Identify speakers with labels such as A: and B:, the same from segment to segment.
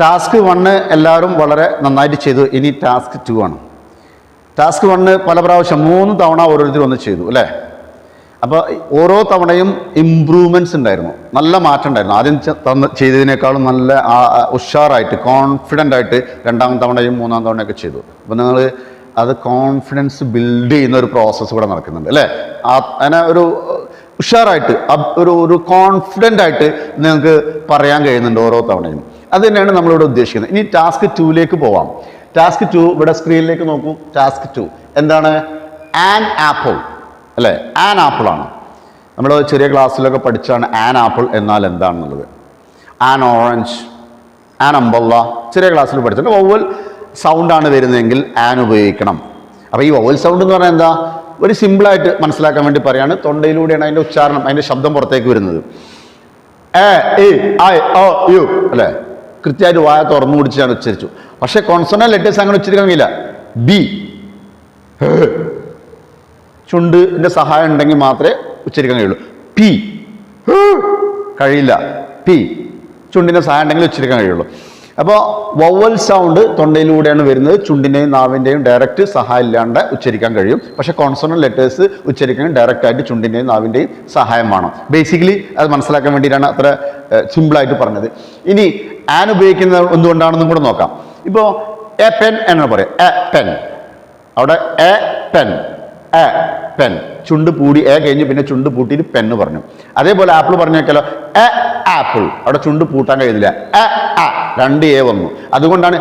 A: Task 1 എല്ലാവരും വളരെ നന്നായിട്ട് ചെയ്തു. ഇനി ടാസ്ക് 2 ആണ്. ടാസ്ക് 1 പല പ്രാവശ്യം 3 തവണ ഓരോരുത്തരും ഒന്ന് ചെയ്തു അല്ലേ? അപ്പോൾ ഓരോ തവണയും ഇമ്പ്രൂവ്മെൻറ്റ്സ് ഉണ്ടായിരുന്നു, നല്ല മാറ്റം ഉണ്ടായിരുന്നു. ആദ്യം ചെയ്തതിനേക്കാളും നല്ല ഉഷാറായിട്ട് കോൺഫിഡൻ്റ് ആയിട്ട് 2ാം തവണയും 3ാം തവണയൊക്കെ ചെയ്തു. അപ്പോൾ നിങ്ങൾ അത് കോൺഫിഡൻസ് ബിൽഡ് ചെയ്യുന്ന ഒരു പ്രോസസ്സ് ഇവിടെ നടക്കുന്നുണ്ട് അല്ലേ? അങ്ങനെ ഒരു ഉഷാറായിട്ട് ഒരു കോൺഫിഡൻ്റ് ആയിട്ട് നിങ്ങൾക്ക് പറയാൻ കഴിയുന്നുണ്ട് ഓരോ തവണയും. അത് തന്നെയാണ് നമ്മളിവിടെ ഉദ്ദേശിക്കുന്നത്. ഇനി ടാസ്ക് 2ലേക്ക് പോവാം. ടാസ്ക് 2 ഇവിടെ സ്ക്രീനിലേക്ക് നോക്കൂ. ടാസ്ക് 2 എന്താണ്? ആൻ ആപ്പിൾ അല്ലേ? ആൻ ആപ്പിൾ ആണ്. നമ്മൾ ചെറിയ ക്ലാസ്സിലൊക്കെ പഠിച്ചാണ് ആൻ ആപ്പിൾ എന്നാൽ എന്താണെന്നുള്ളത്. ആൻ ഓറഞ്ച്, ആൻ അംബല്ല ചെറിയ ക്ലാസ്സിൽ പഠിച്ചിട്ട് വവ്വൽ സൗണ്ടാണ് വരുന്നതെങ്കിൽ ആൻ ഉപയോഗിക്കണം. അപ്പോൾ ഈ വവ്വൽ സൗണ്ട് എന്ന് പറഞ്ഞാൽ എന്താ? ഒരു സിമ്പിളായിട്ട് മനസ്സിലാക്കാൻ വേണ്ടി പറയാണ്. തൊണ്ടയിലൂടെയാണ് അതിൻ്റെ ഉച്ചാരണം, അതിൻ്റെ ശബ്ദം പുറത്തേക്ക് വരുന്നത്. A E I O U അല്ലേ? കൃത്യമായിട്ട് വായ തുറന്നു പിടിച്ചാണ് ഉച്ചരിച്ചു. പക്ഷേ കോൺസണന്റ് ലെറ്റേഴ്സ് അങ്ങനെ ഉച്ചരിക്കാൻ കഴിയില്ല. ബി ചുണ്ടിൻ്റെ സഹായം ഉണ്ടെങ്കിൽ മാത്രമേ ഉച്ചരിക്കാൻ കഴിയുള്ളൂ. പി കഴിയില്ല. പി ചുണ്ടിൻ്റെ സഹായം ഉണ്ടെങ്കിൽ ഉച്ചരിക്കാൻ കഴിയുള്ളൂ. അപ്പോൾ വവ്വൽ സൗണ്ട് തൊണ്ടയിലൂടെയാണ് വരുന്നത്. ചുണ്ടിൻ്റെയും നാവിൻ്റെയും ഡയറക്റ്റ് സഹായം ഇല്ലാണ്ട് ഉച്ചരിക്കാൻ കഴിയും. പക്ഷേ കോൺസണന്റ് ലെറ്റേഴ്സ് ഉച്ചരിക്കാൻ ഡയറക്റ്റായിട്ട് ചുണ്ടിൻ്റെയും നാവിൻ്റെയും സഹായം വേണം. ബേസിക്കലി അത് മനസ്സിലാക്കാൻ വേണ്ടിയിട്ടാണ് അത്ര സിമ്പിളായിട്ട് പറഞ്ഞത്. ഇനി ആൻ ഉപയോഗിക്കുന്നത് എന്തുകൊണ്ടാണെന്നും കൂടെ നോക്കാം. ഇപ്പോൾ എ പെൻ എന്നാണ് പറയാം. എ പെൻ, അവിടെ എ പെൻ, എ പെൻ, ചുണ്ട് പൂടി എ കഴിഞ്ഞ് പിന്നെ ചുണ്ട് പൂട്ടിയിട്ട് പെന്ന് പറഞ്ഞു. അതേപോലെ ആപ്പിൾ പറഞ്ഞേക്കാലോ എ ആപ്പിൾ, അവിടെ ചുണ്ട് പൂട്ടാൻ കഴിയുന്നില്ല. എ ആ 2 എ വന്നു. അതുകൊണ്ടാണ്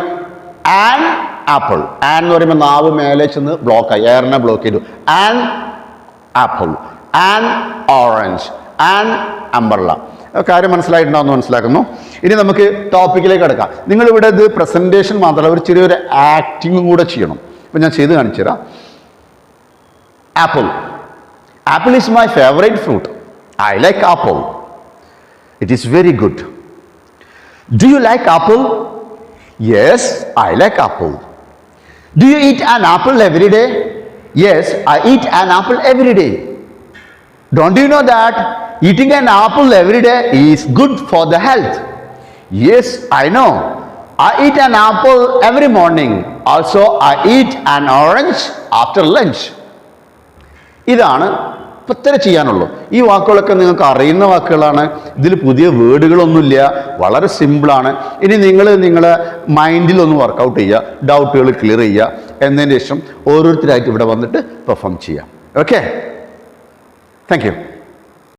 A: ആൻ ആപ്പിൾ. ആൻ എന്ന് പറയുമ്പോൾ നാവ് മേലെ ചെന്ന് ബ്ലോക്കായി, എയറിനെ ബ്ലോക്ക് ചെയ്തു. An apple, an orange, an umbrella. കാര്യം മനസ്സിലായിട്ടുണ്ടാവുമെന്ന് മനസ്സിലാക്കുന്നു. ഇനി നമുക്ക് ടോപ്പിക്കിലേക്ക് കിടക്കാം. നിങ്ങളിവിടെ ഇത് പ്രസൻറ്റേഷൻ മാത്രമല്ല, ഒരു ചെറിയൊരു ആക്ടിങ്ങും കൂടെ ചെയ്യണം. അപ്പം ഞാൻ ചെയ്ത് കാണിച്ചു തരാം. Apple. Apple is my favorite fruit. I like apple. It is very good. Do you like apple? Yes, I like apple. Do you eat an apple every day? Yes, I eat an apple every day. Don't you know that eating an apple every day is good for the health? Yes, I know. I eat an apple every morning. Also, I eat an orange after lunch. ഇതാണ് ഇത്ര ചെയ്യാനുള്ളൂ. ഈ വാക്കുകളൊക്കെ നിങ്ങൾക്ക് അറിയുന്ന വാക്കുകളാണ്. ഇതിൽ പുതിയ വേർഡുകളൊന്നുമില്ല, വളരെ സിമ്പിളാണ്. ഇനി നിങ്ങളെ മൈൻഡിലൊന്ന് വർക്കൗട്ട് ചെയ്യുക, ഡൗട്ടുകൾ ക്ലിയർ ചെയ്യുക. എന്നതിന് ശേഷം ഓരോരുത്തരായിട്ട് ഇവിടെ വന്നിട്ട് പെർഫോം ചെയ്യാം. Okay, thank you.